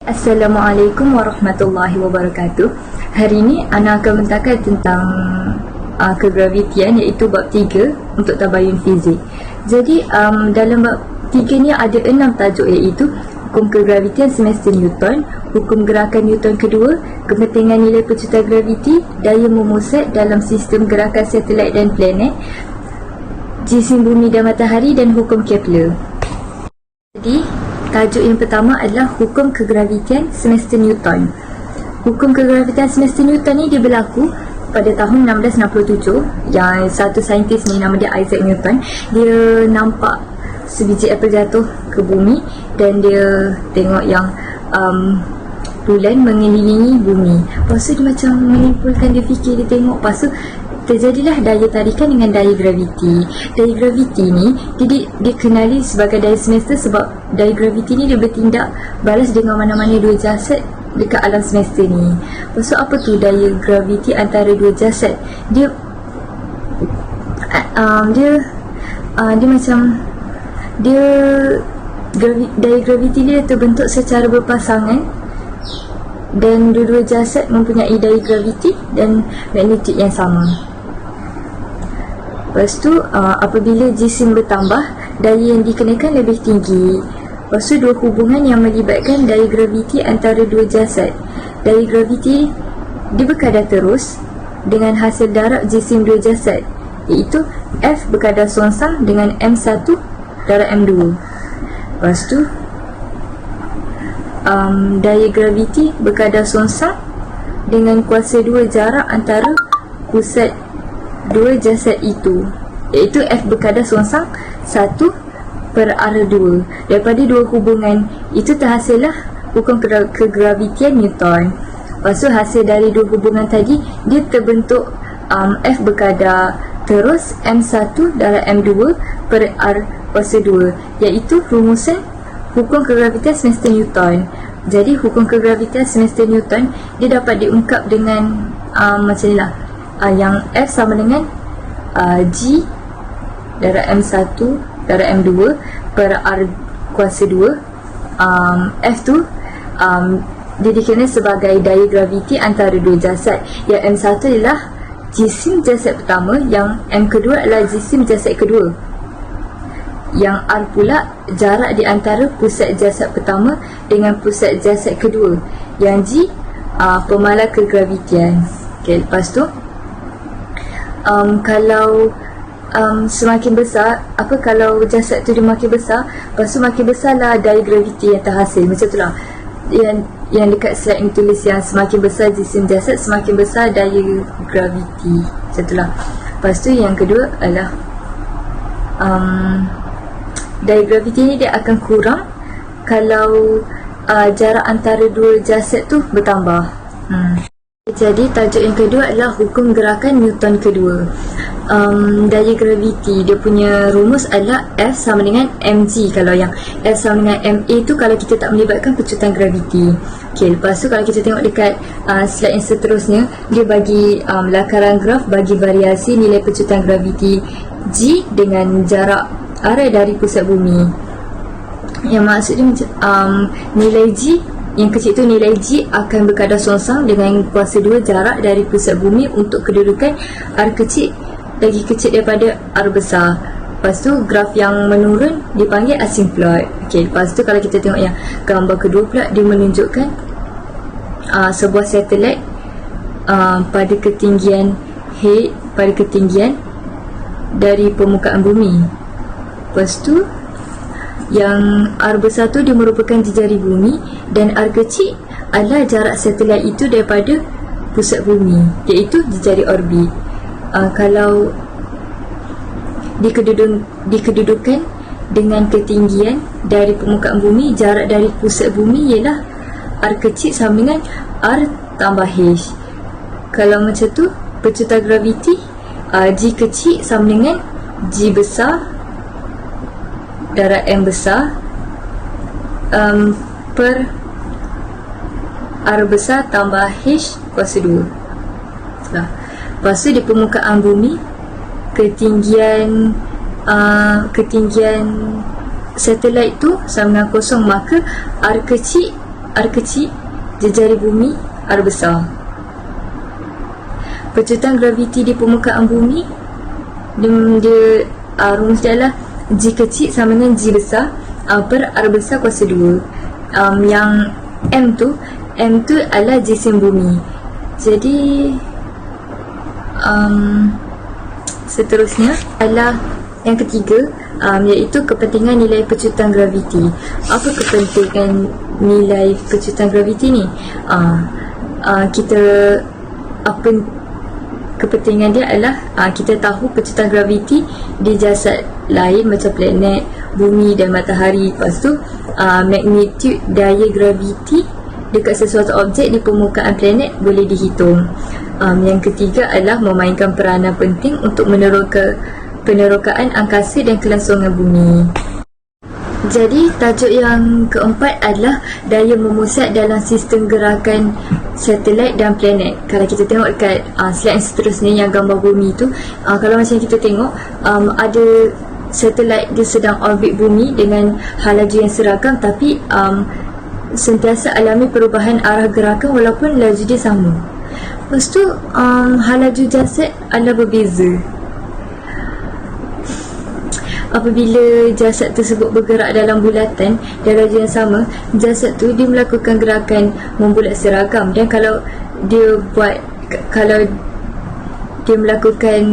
Assalamualaikum warahmatullahi wabarakatuh. Hari ini Ana akan mentakal tentang kegravitian, iaitu bab 3 untuk tabayun fizik. Jadi dalam bab 3 ni ada 6 tajuk, iaitu hukum kegravitian semester Newton, hukum gerakan Newton kedua, kepentingan nilai pecutan graviti, daya memusat dalam sistem gerakan satelit dan planet, jisim bumi dan matahari, dan hukum Kepler. Jadi tajuk yang pertama adalah hukum kegravitian semester Newton. Hukum kegravitian semester Newton ni dia berlaku pada tahun 1667. Yang satu saintis ni nama dia Isaac Newton. Dia nampak sebiji apel jatuh ke bumi dan dia tengok yang bulan mengelilingi bumi. Lepas tu dia macam menyimpulkan, dia fikir, dia tengok, lepas tu terjadilah daya tarikan dengan daya graviti. Daya graviti ni dia dikenali sebagai daya semester sebab daya graviti ni dia bertindak balas dengan mana-mana dua jasad dekat alam semester ni. Lepas tu apa tu daya graviti antara dua jasad? Dia daya graviti dia terbentuk secara berpasangan dan dua-dua jasad mempunyai daya graviti dan magnetik yang sama. Lepas tu apabila jisim bertambah, daya yang dikenakan lebih tinggi. Lepas tu dua hubungan yang melibatkan daya graviti antara dua jasad. Daya graviti dia berkadar terus dengan hasil darab jisim dua jasad, iaitu F berkadar songsang dengan M1 darab M2. Lepas tu daya graviti berkadar songsang dengan kuasa 2 jarak antara pusat dua jasad itu, iaitu F berkadar songsang 1/2. Daripada dua hubungan itu terhasillah hukum kegravitian Newton. Lepas tu hasil dari dua hubungan tadi dia terbentuk F berkadar terus M1 darab M2 per R kuasa 2, iaitu rumusan hukum kegravitian semester Newton. Jadi hukum kegravitian semester Newton dia dapat diungkap dengan macam ni lah. Yang F sama dengan G darab M1 darab M2 per R kuasa 2. F tu dia dikenal sebagai daya graviti antara dua jasad. Yang M1 adalah jisim jasad pertama, yang M kedua adalah jisim jasad kedua. Yang R pula jarak di antara pusat jasad pertama dengan pusat jasad kedua. Yang G pemalar kegravitian. Okay, lepas tu kalau semakin besar, kalau jasad tu dia makin besar, lepas tu makin besarlah daya graviti yang terhasil. Macam tu lah yang dekat slide ni tulis yang semakin besar jisim jasad, semakin besar daya graviti. Macam tu lah. Lepas tu yang kedua adalah daya graviti ni dia akan kurang kalau jarak antara dua jasad tu bertambah. Jadi tajuk yang kedua adalah hukum gerakan Newton kedua. Daya graviti dia punya rumus adalah F sama dengan mg. Kalau yang F sama dengan ma tu kalau kita tak melibatkan pecutan graviti. Okay, lepas tu kalau kita tengok dekat slide yang seterusnya, dia bagi lakaran graf bagi variasi nilai pecutan graviti G dengan jarak arah dari pusat bumi. Yang maksudnya nilai G yang kecil tu, nilai G akan berkadar songsang dengan kuasa 2 jarak dari pusat bumi untuk kedudukan R kecil lagi kecil daripada R besar. Lepas tu graf yang menurun dipanggil asymptote. Okay, lepas tu kalau kita tengok yang gambar kedua pula, dia menunjukkan sebuah satelit pada ketinggian pada ketinggian dari permukaan bumi. Lepas tu yang R besar tu dia merupakan jejari bumi dan R kecil adalah jarak satelit itu daripada pusat bumi, iaitu jejari orbit. Kalau dikedudukan dengan ketinggian dari permukaan bumi, jarak dari pusat bumi ialah R kecil sama dengan R tambah H. Kalau macam tu, pecutan graviti G kecil sama dengan G besar darab M besar per R besar tambah H kuasa 2. Lepas tu di permukaan bumi, ketinggian satelit tu sama dengan kosong, maka R kecil R kecil, jejari bumi R besar. Pecutan graviti di permukaan bumi, dia rumus dia adalah G kecil sama dengan G besar per R besar kuasa 2. Yang M tu adalah jisim bumi. Jadi seterusnya adalah yang ketiga, iaitu kepentingan nilai pecutan graviti. Apa kepentingan nilai pecutan graviti ni? Kepentingan dia adalah kita tahu pecutan graviti di jasad lain macam planet, bumi dan matahari. Lepas tu magnitude daya graviti dekat sesuatu objek di permukaan planet boleh dihitung. Yang ketiga adalah memainkan peranan penting untuk penerokaan angkasa dan kelangsungan bumi. Jadi tajuk yang keempat adalah daya memusat dalam sistem gerakan satelit dan planet. Kalau kita tengok dekat slide yang seterusnya yang gambar bumi tu, kalau macam kita tengok ada satelit dia sedang orbit bumi dengan laju yang seragam, tapi sentiasa alami perubahan arah gerakan walaupun laju dia sama. Lepas tu laju jasad adalah berbeza. Apabila jasad tersebut bergerak dalam bulatan dan laju yang sama, jasad tu dia melakukan gerakan membulat seragam. Dan kalau dia melakukan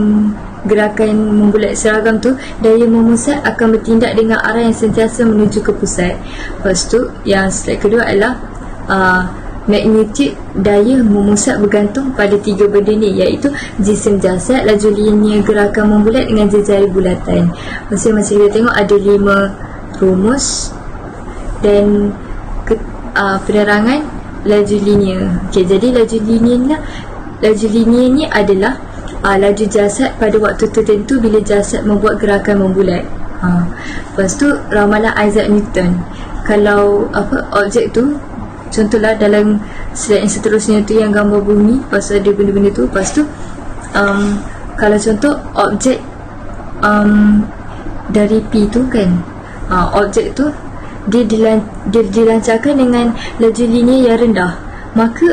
gerakan membulat seragam tu, daya memusat akan bertindak dengan arah yang sentiasa menuju ke pusat. Lepas tu yang slide kedua adalah magnitude daya memusat bergantung pada tiga benda ni, iaitu jisim jasad, laju linear gerakan membulat dengan jejari bulatan. Macam kita tengok ada 5 rumus dan penerangan laju linear. Jadi laju linear ni adalah laju jasad pada waktu tertentu bila jasad membuat gerakan membulat. Lepas tu ramalan Isaac Newton. Kalau objek tu, contohlah dalam slide yang seterusnya tu yang gambar bumi, lepas tu ada benda-benda tu. Lepas tu kalau contoh objek dari P tu kan, objek tu dia dilancarkan dengan laju linear yang rendah, maka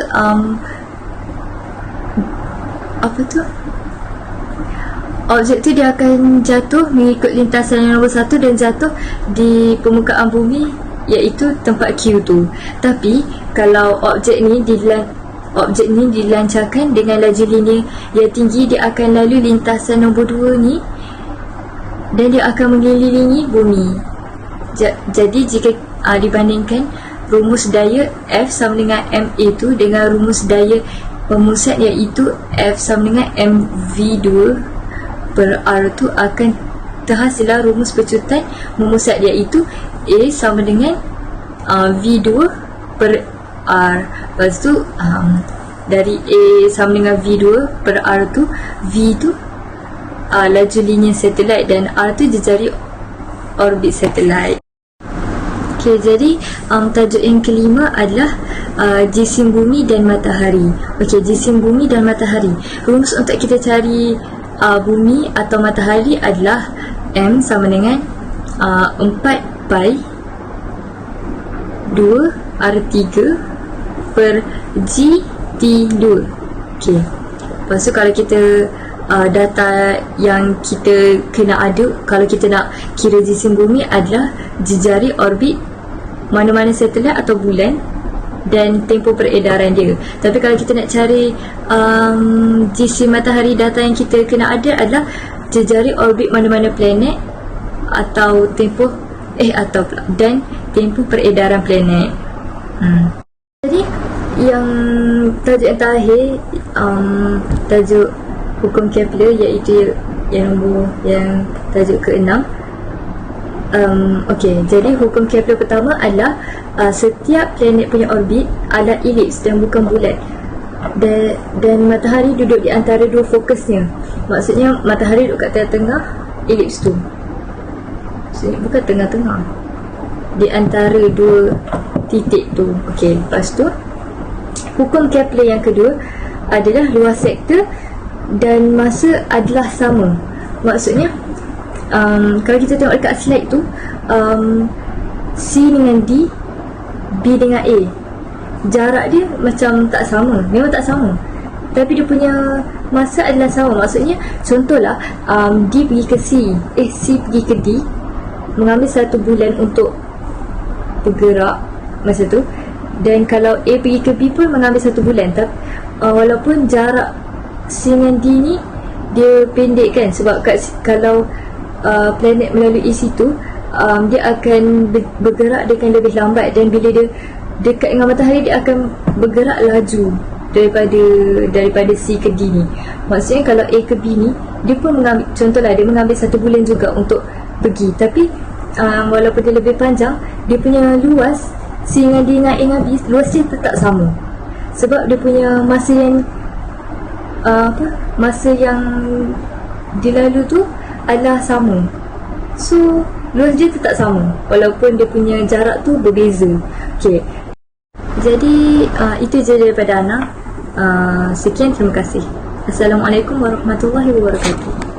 objek tu dia akan jatuh mengikut lintasan yang nombor 1 dan jatuh di permukaan bumi, iaitu tempat Q tu. Tapi kalau objek ni dilancarkan dengan laju linear yang tinggi, dia akan lalu lintasan nombor 2 ni dan dia akan mengelilingi bumi. Jadi jika dibandingkan rumus daya F sama dengan MA tu dengan rumus daya pemusat, iaitu F sama dengan mv2 per R tu, akan terhasillah rumus pecutan memusat, iaitu A sama dengan V2 per R. Lepas tu dari A sama dengan V2 per R tu, V tu laju linear satelit dan R tu jejari orbit satelit. Okay, jadi tajuk yang kelima adalah jisim bumi dan matahari. Okay, jisim bumi dan matahari. Rumus untuk kita cari bumi atau matahari adalah M sama dengan 4 pi 2 R3 per GT2. Okay. Lepas tu kalau kita data yang kita kena ada, kalau kita nak kira jisim bumi adalah jejari orbit mana-mana satelit atau bulan dan tempoh peredaran dia. Tapi kalau kita nak cari jisim matahari, data yang kita kena ada adalah jejari orbit mana-mana planet atau tempoh dan tempoh peredaran planet. Jadi yang tajuk yang terakhir, tajuk hukum Kepler, iaitu yang tajuk ke-6. Okey, jadi hukum Kepler pertama adalah setiap planet punya orbit adalah elips dan bukan bulat, dan matahari duduk di antara dua fokusnya. Maksudnya matahari duduk kat tengah-tengah elips tu. Maksudnya bukan tengah-tengah, di antara dua titik tu. Okey, lepas tu hukum Kepler yang kedua adalah luas sektor dan masa adalah sama. Maksudnya kalau kita tengok dekat slide tu, C dengan D, B dengan A, jarak dia macam tak sama, memang tak sama, tapi dia punya masa adalah sama. Maksudnya contohlah, D pergi ke C pergi ke D, mengambil 1 bulan untuk bergerak masa tu. Dan kalau A pergi ke B pun mengambil 1 bulan. Tapi walaupun jarak C dengan D ni dia pendek kan, sebab kalau planet melalui situ, dia akan bergerak dengan lebih lambat. Dan bila dia dekat dengan matahari, dia akan bergerak laju daripada C ke D ni. Maksudnya kalau A ke B ni, dia pun mengambil, contohlah dia mengambil 1 bulan juga untuk pergi. Tapi walaupun dia lebih panjang, dia punya luas C dengan D dengan A dengan B, luas dia tetap sama. Sebab dia punya masa yang masa yang dilalu tu adalah sama. So luas dia tetap sama walaupun dia punya jarak tu berbeza. Okay, jadi itu je daripada Ana. Sekian, terima kasih. Assalamualaikum warahmatullahi wabarakatuh.